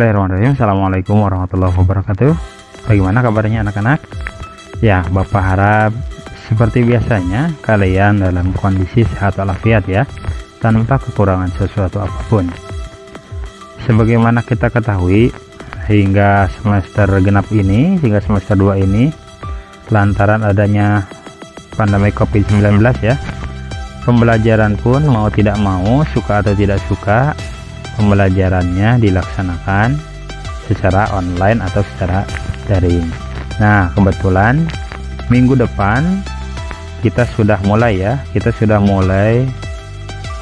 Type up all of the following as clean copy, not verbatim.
Bismillahirrahmanirrahim. Assalamualaikum warahmatullahi wabarakatuh. Bagaimana kabarnya anak-anak? Ya, Bapak harap seperti biasanya kalian dalam kondisi sehat walafiat ya, tanpa kekurangan sesuatu apapun. Sebagaimana kita ketahui, hingga semester genap ini, hingga semester 2 ini, lantaran adanya pandemi COVID-19 ya, pembelajaran pun mau tidak mau, suka atau tidak suka, pembelajarannya dilaksanakan secara online atau secara daring. Nah, kebetulan minggu depan kita sudah mulai ya,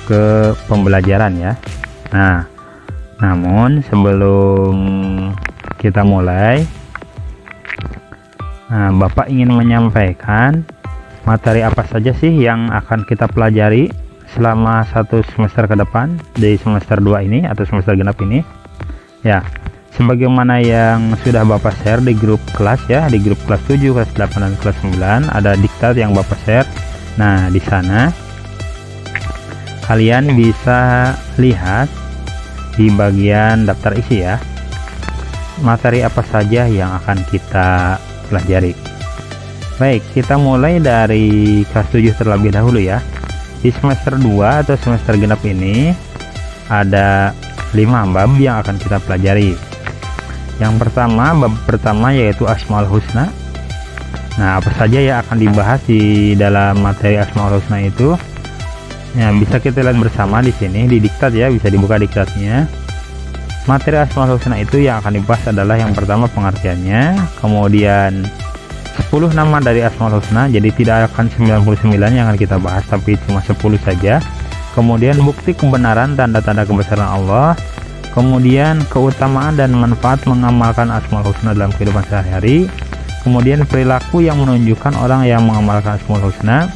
ke pembelajaran ya. Nah, namun sebelum kita mulai, Bapak ingin menyampaikan materi apa saja sih yang akan kita pelajari selama satu semester ke depan di semester 2 ini atau semester genap ini ya. Sebagaimana yang sudah Bapak share di grup kelas ya, di grup kelas 7, kelas 8 dan kelas 9 ada diktat yang Bapak share. Nah, di sana kalian bisa lihat di bagian daftar isi ya, materi apa saja yang akan kita pelajari. Baik, kita mulai dari kelas 7 terlebih dahulu ya. Di semester 2 atau semester genap ini ada 5 bab yang akan kita pelajari. Yang pertama, bab pertama yaitu Asmaul Husna. Nah, apa saja yang akan dibahas di dalam materi Asmaul Husna itu? Ya, bisa kita lihat bersama di sini di diktat ya, bisa dibuka diktatnya. Materi Asmaul Husna itu yang akan dibahas adalah yang pertama pengertiannya, kemudian 10 nama dari Asmaul Husna, jadi tidak akan 99 yang akan kita bahas, tapi cuma 10 saja. Kemudian bukti kebenaran tanda-tanda kebesaran Allah, kemudian keutamaan dan manfaat mengamalkan Asmaul Husna dalam kehidupan sehari-hari, kemudian perilaku yang menunjukkan orang yang mengamalkan Asmaul Husna,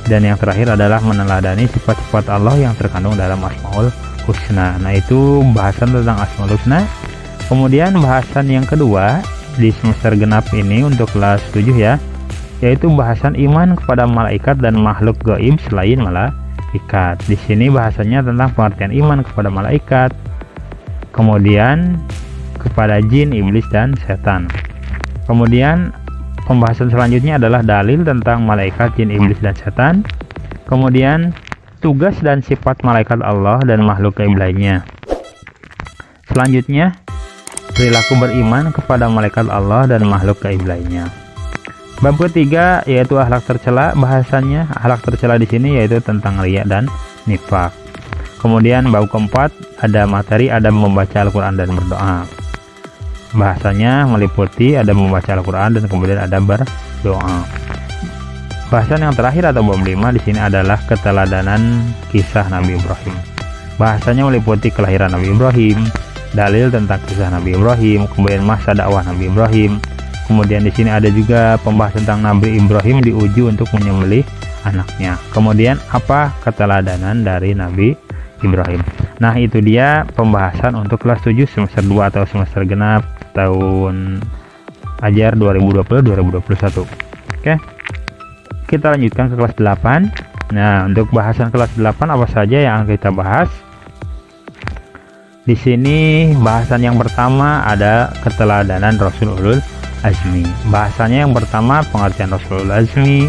dan yang terakhir adalah meneladani sifat-sifat Allah yang terkandung dalam Asmaul Husna. Nah, itu bahasan tentang Asmaul Husna. Kemudian bahasan yang kedua di semester genap ini untuk kelas 7 ya, yaitu bahasan iman kepada malaikat dan makhluk gaib selain malaikat. Di sini bahasanya tentang pengertian iman kepada malaikat, kemudian kepada jin, iblis dan setan. Kemudian pembahasan selanjutnya adalah dalil tentang malaikat, jin, iblis dan setan. Kemudian tugas dan sifat malaikat Allah dan makhluk gaib lainnya. Selanjutnya perilaku beriman kepada malaikat Allah dan makhluk gaib lainnya. Bab ketiga yaitu akhlak tercela, bahasannya akhlak tercela di sini yaitu tentang riya dan nifak. Kemudian bab keempat ada materi adab membaca Al-Qur'an dan berdoa. Bahasanya meliputi adab membaca Al-Qur'an dan kemudian adab berdoa. Bahasan yang terakhir atau bab 5 di sini adalah keteladanan kisah Nabi Ibrahim. Bahasanya meliputi kelahiran Nabi Ibrahim, dalil tentang kisah Nabi Ibrahim, kemudian masa dakwah Nabi Ibrahim. Kemudian di sini ada juga pembahasan tentang Nabi Ibrahim diuji untuk menyembelih anaknya. Kemudian apa keteladanan dari Nabi Ibrahim. Nah, itu dia pembahasan untuk kelas 7 semester 2 atau semester genap tahun ajar 2020-2021. Oke. Kita lanjutkan ke kelas 8. Nah, untuk bahasan kelas 8 apa saja yang akan kita bahas? Di sini bahasan yang pertama ada keteladanan Rasul Ulul Azmi. Bahasanya yang pertama pengertian Rasul Ulul Azmi,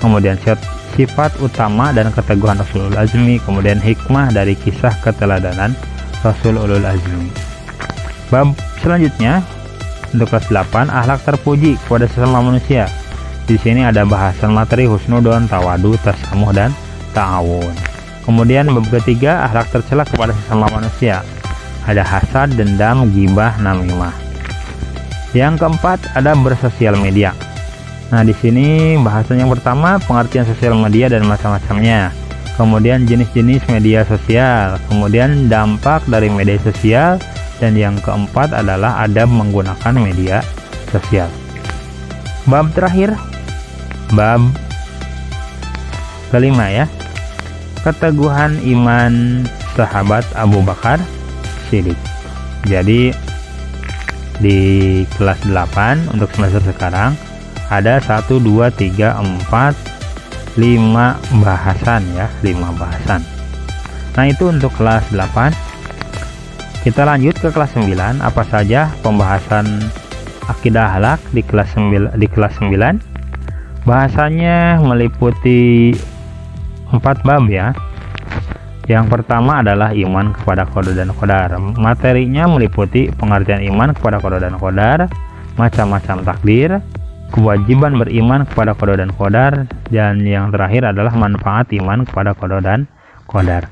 kemudian sifat utama dan keteguhan Rasul Ulul Azmi, kemudian hikmah dari kisah keteladanan Rasul Ulul Azmi. Bab selanjutnya untuk kelas 8 akhlak terpuji kepada sesama manusia. Di sini ada bahasan materi husnudon, tawadu, tasamuh dan ta'awun. Kemudian bab ketiga akhlak tercela kepada sesama manusia. Ada hasad, dendam, gibah, namimah. Yang keempat ada bersosial media. Nah, di sini bahasan yang pertama pengertian sosial media dan macam-macamnya. Kemudian jenis-jenis media sosial. Kemudian dampak dari media sosial. Dan yang keempat adalah adab menggunakan media sosial. Bab terakhir, bab kelima ya. Keteguhan iman sahabat Abu Bakar Siddiq. Jadi di kelas 8 untuk semester sekarang ada 1, 2, 3, 4, 5 bahasan ya, 5 bahasan. Nah, itu untuk kelas 8. Kita lanjut ke kelas 9. Apa saja pembahasan akidah akhlak di kelas 9? Bahasanya meliputi 4 bab ya. Yang pertama adalah iman kepada qada dan qadar. Materinya meliputi pengertian iman kepada qada dan qadar, macam-macam takdir, kewajiban beriman kepada qada dan qadar, dan yang terakhir adalah manfaat iman kepada qada dan qadar.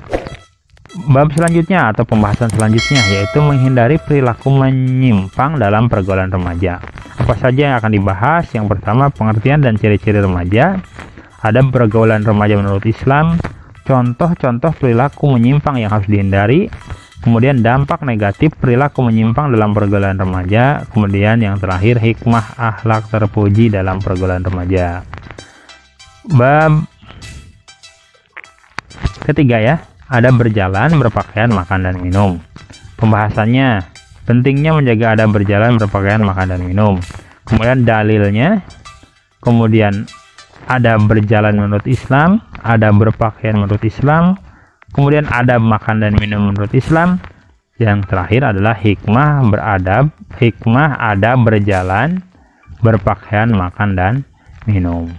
Bab selanjutnya atau pembahasan selanjutnya yaitu menghindari perilaku menyimpang dalam pergaulan remaja. Apa saja yang akan dibahas? Yang pertama, pengertian dan ciri-ciri remaja, ada pergaulan remaja menurut Islam, contoh-contoh perilaku menyimpang yang harus dihindari, kemudian dampak negatif perilaku menyimpang dalam pergaulan remaja, kemudian yang terakhir hikmah akhlak terpuji dalam pergaulan remaja. Bab ketiga ya, ada berjalan, berpakaian, makan, dan minum. Pembahasannya, pentingnya menjaga adab berjalan, berpakaian, makan, dan minum. Kemudian dalilnya, kemudian adab berjalan menurut Islam, adab berpakaian menurut Islam, kemudian adab makan dan minum menurut Islam. Yang terakhir adalah hikmah beradab, hikmah adab berjalan, berpakaian, makan, dan minum.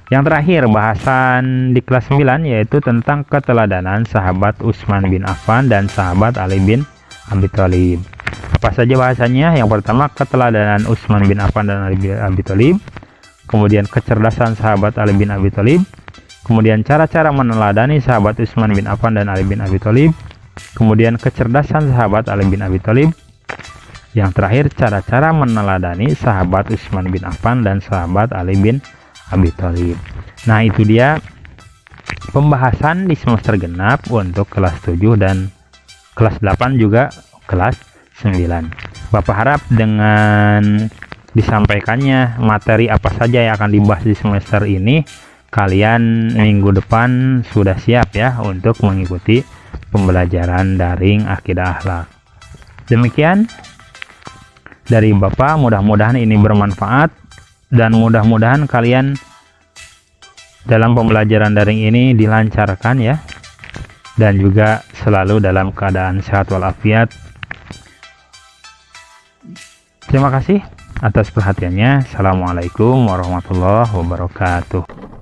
Yang terakhir, bahasan di kelas 9 yaitu tentang keteladanan sahabat Utsman bin Affan dan sahabat Ali bin Abi Thalib. Apa saja bahasanya? Yang pertama, keteladanan Utsman bin Affan dan Ali bin Abi Thalib. Kemudian kecerdasan sahabat Ali bin Abi Thalib. Kemudian cara-cara meneladani sahabat Utsman bin Affan dan Ali bin Abi Thalib. Kemudian kecerdasan sahabat Ali bin Abi Thalib. Yang terakhir, cara-cara meneladani sahabat Utsman bin Affan dan sahabat Ali bin Abi Thalib. Nah, itu dia pembahasan di semester genap untuk kelas 7 dan kelas 8 juga kelas 9. Bapak harap dengan disampaikannya materi apa saja yang akan dibahas di semester ini, kalian minggu depan sudah siap ya untuk mengikuti pembelajaran daring akidah akhlak. Demikian dari Bapak, mudah-mudahan ini bermanfaat dan mudah-mudahan kalian dalam pembelajaran daring ini dilancarkan ya, dan juga selalu dalam keadaan sehat walafiat. Terima kasih atas perhatiannya. Assalamualaikum warahmatullahi wabarakatuh.